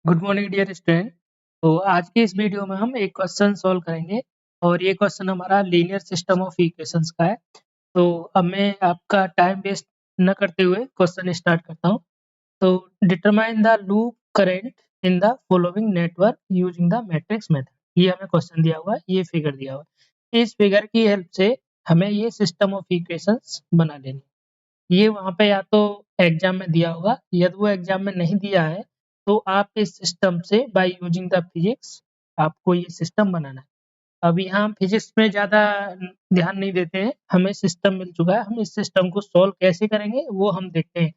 Good morning dear student. तो आज के इस वीडियो में हम एक क्वेश्चन सॉल्व करेंगे और ये क्वेश्चन हमारा लीनियर सिस्टम ऑफ इक्वेशंस का है। तो अब मैं आपका टाइम वेस्ट न करते हुए क्वेश्चन स्टार्ट करता हूँ। तो determine the loop current in the following network using the matrix method. ये हमें क्वेश्चन दिया हुआ है, ये फिगर दिया हुआ है। इस फिगर की हेल्प से हमें ये सिस्टम ऑफ इक्वेशंस बना लेनी। ये वहाँ पे या तो एग्जाम में दिया होगा, यदि वो एग्जाम में नहीं दिया है तो आप इस सिस्टम से बाय यूजिंग द फिजिक्स आपको ये सिस्टम बनाना है। अब यहाँ हम फिजिक्स में ज़्यादा ध्यान नहीं देते हैं, हमें सिस्टम मिल चुका है, हम इस सिस्टम को सॉल्व कैसे करेंगे वो हम देखते हैं।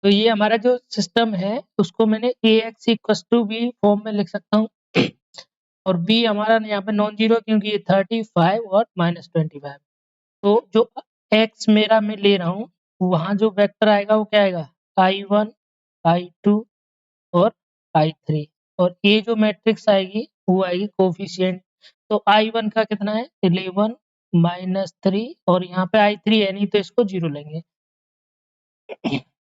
तो ये हमारा जो सिस्टम है उसको मैंने ax = b फॉर्म में लिख सकता हूँ और b हमारा यहाँ पे नॉन जीरो क्योंकि ये 35 और -25। तो जो x मेरा मैं ले रहा हूँ वहाँ जो वेक्टर आएगा वो क्या आएगा, I1 I2 और I3 और ये जो मैट्रिक्स आएगी वो आएगी कोफिशिएंट। तो I1 का कितना है 11 -3 और यहाँ पे I3 है नहीं तो इसको 0 लेंगे।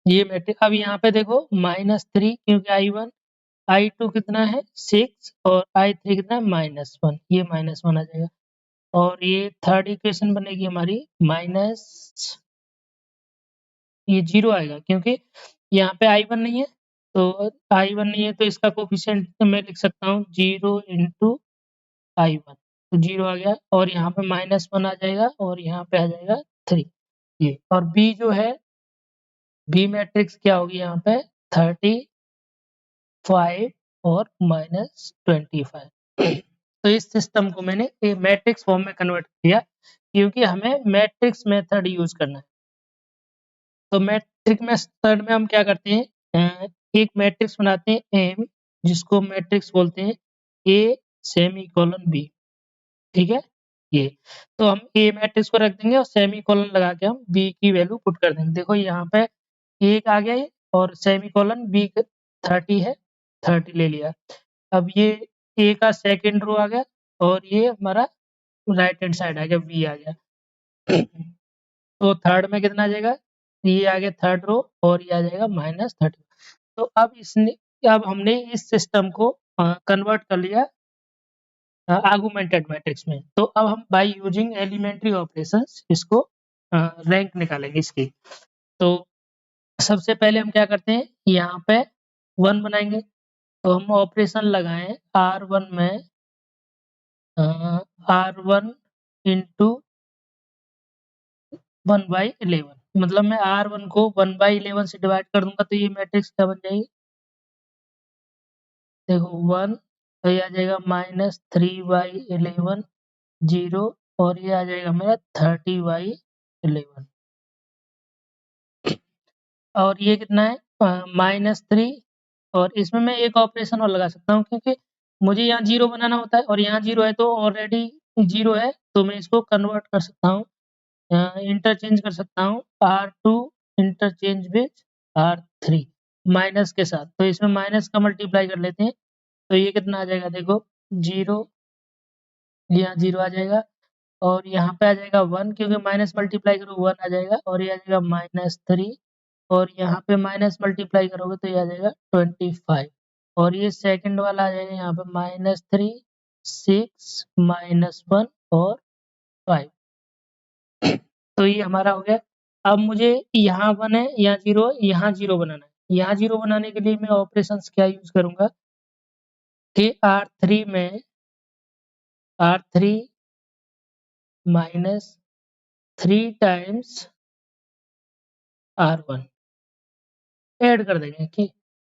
ये मैट्रिक्स अब यहाँ पे देखो -3 क्योंकि I1 I2 कितना है 6 और I3 कितना है -1, ये -1 आ जाएगा और ये थर्ड इक्वेशन बनेगी हमारी माइनस, ये 0 आएगा क्योंकि यहाँ पे I1 नहीं है, तो I1 नहीं है तो इसका कोफिशिएंट मैं लिख सकता हूँ 0 × I1, तो 0 आ गया और यहाँ पे -1 आ जाएगा और यहाँ पे आ जाएगा 3 ये। और B जो है B मैट्रिक्स क्या होगी यहाँ पे 35 और -25। तो इस सिस्टम को मैंने एक मैट्रिक्स फॉर्म में कन्वर्ट किया क्योंकि हमें मैट्रिक्स मेथड यूज करना है। तो मैट्रिक्स मेथड में हम क्या करते हैं, एक मैट्रिक्स बनाते हैं एम जिसको मैट्रिक्स बोलते हैं ए सेमीकोलन बी, ठीक है ये। तो हम ए मैट्रिक्स को रख देंगे और सेमीकोलन लगा के हम बी की वैल्यू पुट कर देंगे। देखो यहाँ पे एक आ गया और सेमीकोलन बी 30 है, 30 ले लिया। अब ये ए का सेकंड रो आ गया और ये हमारा राइट हैंड साइड आ गया, बी आ गया। तो थर्ड में कितना आ जाएगा, ये आ गया थर्ड रो और ये आ जाएगा -30। तो अब हमने इस सिस्टम को कन्वर्ट कर लिया आर्गुमेंटेड मैट्रिक्स में। तो अब हम बाय यूजिंग एलिमेंट्री ऑपरेशंस इसको रैंक निकालेंगे इसकी। तो सबसे पहले हम क्या करते हैं, यहाँ पे 1 बनाएंगे तो हम ऑपरेशन लगाएं R1 में R1 × 1/11, मतलब मैं R1 को 1/11 से डिवाइड कर दूंगा तो ये मैट्रिक्स क्या बन जाएगी, देखो 1 तो ये आ जाएगा -3/11 0 और ये आ जाएगा मेरा 30/11 और ये कितना है -3 और इसमें मैं एक ऑपरेशन और लगा सकता हूँ क्योंकि मुझे यहाँ 0 बनाना होता है और यहाँ 0 है तो ऑलरेडी 0 है तो मैं इसको कन्वर्ट कर सकता हूँ, इंटरचेंज कर सकता हूँ R2 interchange with R3 minus के साथ। तो इसमें माइनस का मल्टीप्लाई कर लेते हैं तो ये कितना आ जाएगा, देखो 0, यहाँ 0 आ जाएगा और यहाँ पे आ जाएगा 1 क्योंकि माइनस मल्टीप्लाई करो 1 आ जाएगा और ये आ जाएगा -3 और यहाँ पे माइनस मल्टीप्लाई करोगे तो ये आ जाएगा 25 और ये सेकंड वाला आ जाएगा यहाँ पे -3 6 -1 और 5। तो ये हमारा हो गया। अब मुझे यहाँ 1 है, यहाँ 0 है, यहाँ 0 बनाना है। यहाँ 0 बनाने के लिए मैं ऑपरेशंस क्या यूज करूंगा कि R3 में R3 -3 टाइम्स R1 ऐड कर देंगे कि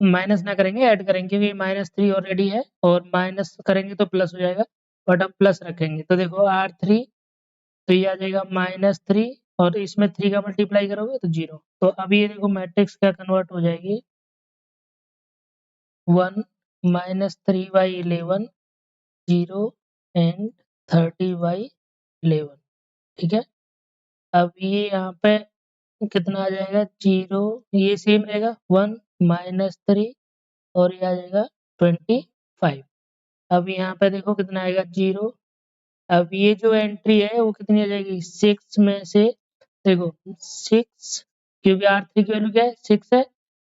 माइनस ना करेंगे, ऐड करेंगे क्योंकि -3 ऑलरेडी है और माइनस करेंगे तो प्लस हो जाएगा, बट अब प्लस रखेंगे तो देखो R3 तो ये आ जाएगा -3 और इसमें 3 का मल्टीप्लाई करोगे तो 0। तो अब ये देखो मैट्रिक्स क्या कन्वर्ट हो जाएगी 1 -3/11 0 एंड 30/11, ठीक है। अब ये यहाँ पे कितना आ जाएगा 0, ये सेम रहेगा 1 -3 और ये आ जाएगा 25। अब यहाँ पे देखो कितना आएगा 0। अब ये जो एंट्री है वो कितनी आ जाएगी 6 में से, देखो 6 क्योंकि R3 की वैल्यू क्या है 6 है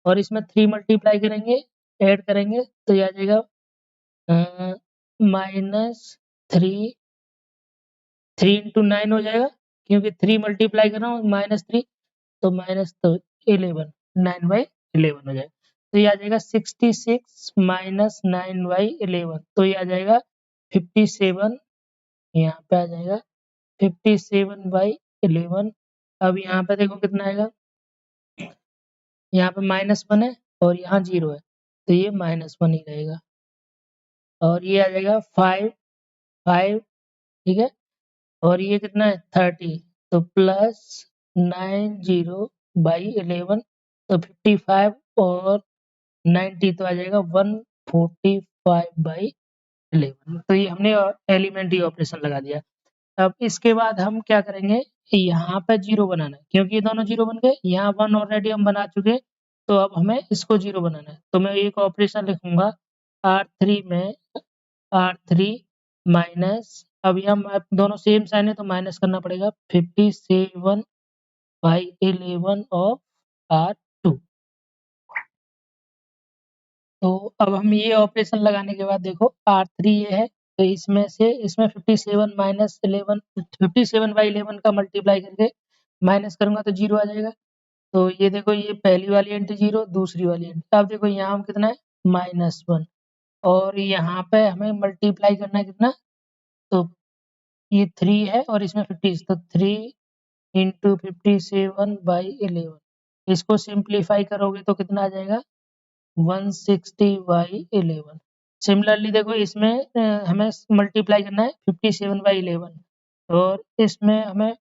और इसमें 3 मल्टीप्लाई करेंगे ऐड करेंगे तो ये आ जाएगा -3 3 इंटू 9 हो जाएगा, क्योंकि 3 मल्टीप्लाई कर रहा हूँ -3 तो माइनस तो 11 9/11 हो जाएगा। तो ये आ जाएगा 66 माइनस 9/11 तो ये आ जाएगा 57, यहाँ पे आ जाएगा 57/11। अब यहाँ पे देखो कितना आएगा, यहाँ पे -1 है और यहाँ 0 है तो ये -1 ही रहेगा। और ये आ जाएगा 5 5 ठीक है, और ये कितना है 30 तो प्लस 90/11 तो 55 और 90 तो आ जाएगा 145/11। तो ये हमने एलिमेंट्री ऑपरेशन लगा दिया। अब इसके बाद हम क्या करेंगे, यहाँ पे 0 बनाना है, क्योंकि ये दोनों 0 बन गए, यहाँ 1 ऑलरेडी हम बना चुके, तो अब हमें इसको 0 बनाना है। तो मैं एक ऑपरेशन लिखूंगा R3 में R3 माइनस, अब यहाँ दोनों सेम साइन है तो माइनस करना पड़ेगा 57/11 ऑफ R2। तो अब हम ये ऑपरेशन लगाने के बाद देखो R3 ये है, तो इसमें 57 माइनस 11 57/11 का मल्टीप्लाई करके माइनस करूंगा तो 0 आ जाएगा। तो ये देखो ये पहली वाली एंट्री 0, दूसरी वाली एंट्री। अब देखो यहाँ हम कितना है -1 और यहाँ पे हमें मल्टीप्लाई करना है कितना, तो ये 3 है और इसमें 50 तो 3 इंटू 57/11। इसको सिंप्लीफाई करोगे तो कितना आ जाएगा 160/11। सिमिलरली देखो इसमें हमें मल्टीप्लाई करना है 57/11 और इसमें हमें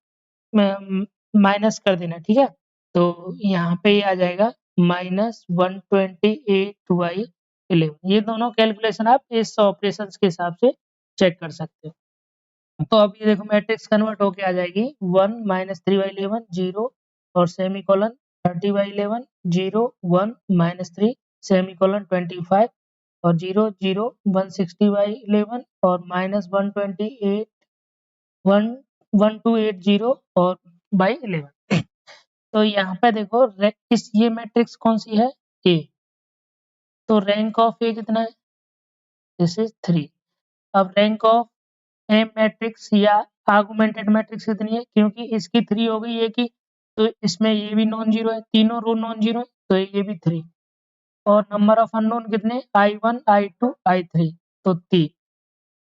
माइनस कर देना है, ठीक है। तो यहाँ पे ये आ जाएगा -128/11। ये दोनों कैलकुलेशन आप इस ऑपरेशन के हिसाब से चेक कर सकते हो। तो अब ये देखो मैट्रिक्स कन्वर्ट होके आ जाएगी 1 -3/11 0 और सेमीकोलन 30/11 0 1 -3 सेमीकोलन 25 और 0 0 160/11 और -128 1280 और बाई 11। तो यहाँ पे देखो इस ये मैट्रिक्स कौन सी है ए, तो रैंक ऑफ ए कितना है, दिस इज 3। अब रैंक ऑफ ए मैट्रिक्स या आर्गुमेंटेड मैट्रिक्स कितनी है, क्योंकि इसकी 3 हो गई, ये की तो इसमें ये भी नॉन जीरो है, तीनों रो नॉन जीरो है तो ये भी 3। और नंबर ऑफ अननोन कितने I1 I2 I3 तो 3।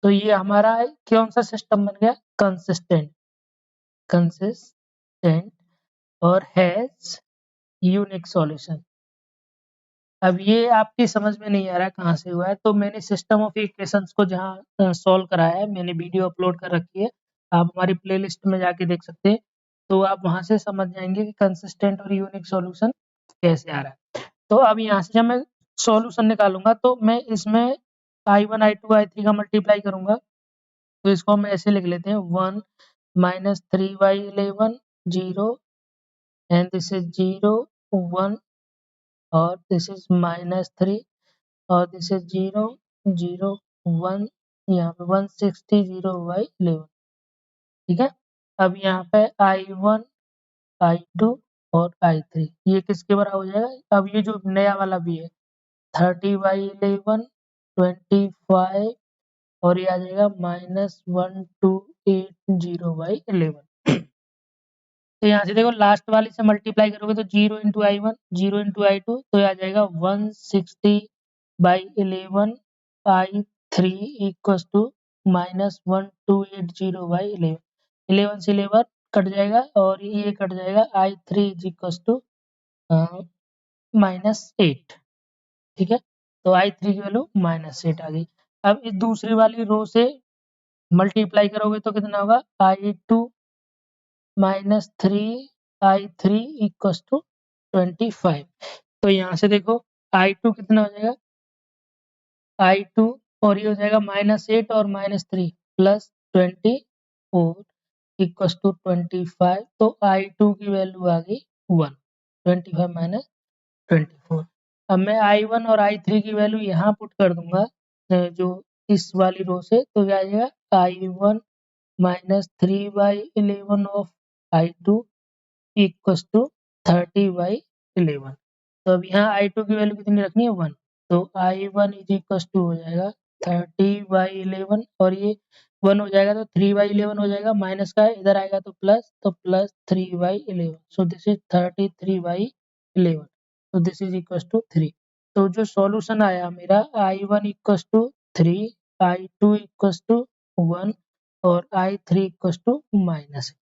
तो ये हमारा कौन सा सिस्टम बन गया, कंसिस्टेंट और हैज यूनिक सॉल्यूशन। अब ये आपकी समझ में नहीं आ रहा है कहाँ से हुआ है, तो मैंने सिस्टम ऑफ इक्वेशंस को जहाँ सॉल्व कराया है, मैंने वीडियो अपलोड कर रखी है, आप हमारी प्लेलिस्ट में जाके देख सकते हैं। तो आप वहां से समझ जाएंगे कि कंसिस्टेंट और यूनिक सॉल्यूशन कैसे आ रहा है। तो अब यहाँ से जब मैं सॉल्यूशन निकालूंगा तो मैं इसमें I1 I2 I3 का मल्टीप्लाई करूंगा, तो इसको हम ऐसे लिख लेते हैं 1 -3/11 0 एंड दिस इज 0 1 और दिस इज -3 और दिस इज 0 0 1, यहाँ पे 160 0/11, ठीक है। अब यहाँ पे I1 I2 और I3 ये किसके बराबर हो जाएगा, अब ये जो नया वाला भी है 30/11 25 और ये आ जाएगा -1280/11। तो यहाँ से देखो लास्ट वाले से मल्टीप्लाई करोगे तो 0 इंटू I1 0 इंटू I2 तो ये आ जाएगा 160/11 I3 इक्वल्स टू -1280/11। 11 से 11 कट जाएगा और ये कट जाएगा I3 इज इक्वल्स टू -8, ठीक है। तो I3 की वैल्यू -8 आ गई। अब इस दूसरी वाली रो से मल्टीप्लाई करोगे तो कितना होगा I2 -3 I3 इक्वल्स टू 25। तो यहाँ से देखो I2 कितना हो जाएगा I2 और ये हो जाएगा -8 और -3 प्लस 24 इक्वल्स टू 25। तो I2 की वैल्यू आ गई 1, 25 माइनस 24। अब मैं I1 और I3 की वैल्यू यहाँ पुट कर दूंगा जो इस वाली रो से, तो क्या आ जाएगा I1 -3/11 of I2 equals to 30/11। तो अब यहाँ I2 की वैल्यू कितनी रखनी है 1। तो I1 इज इक्वल टू हो जाएगा 30/11 और ये 1 हो जाएगा तो 3/11 हो जाएगा, माइनस का इधर आएगा तो प्लस 3/11, सो दिस इज 33/11, तो दिस इज इक्वल टू 3। तो जो सॉल्यूशन आया मेरा I1 equal to 3, I2 equal to 1 और I3 इक्वल टू माइनस।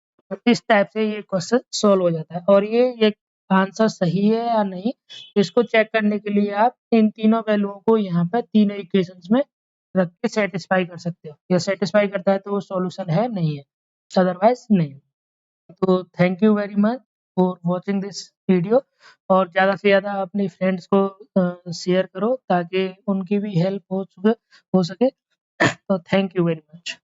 इस टाइप से ये क्वेश्चन सॉल्व हो जाता है। और ये आंसर सही है या नहीं, इसको चेक करने के लिए आप इन तीनों वैल्यूओं को यहाँ पे तीनों इक्वेशंस में रख के सेटिस्फाई कर सकते हो। ये सेटिस्फाई करता है तो वो सॉल्यूशन है, नहीं है, अदरवाइज नहीं। तो thank you very much for watching this video, और ज़्यादा से ज़्यादा अपने फ्रेंड्स को शेयर करो ताकि उनकी भी हेल्प हो सके। तो थैंक यू वेरी मच।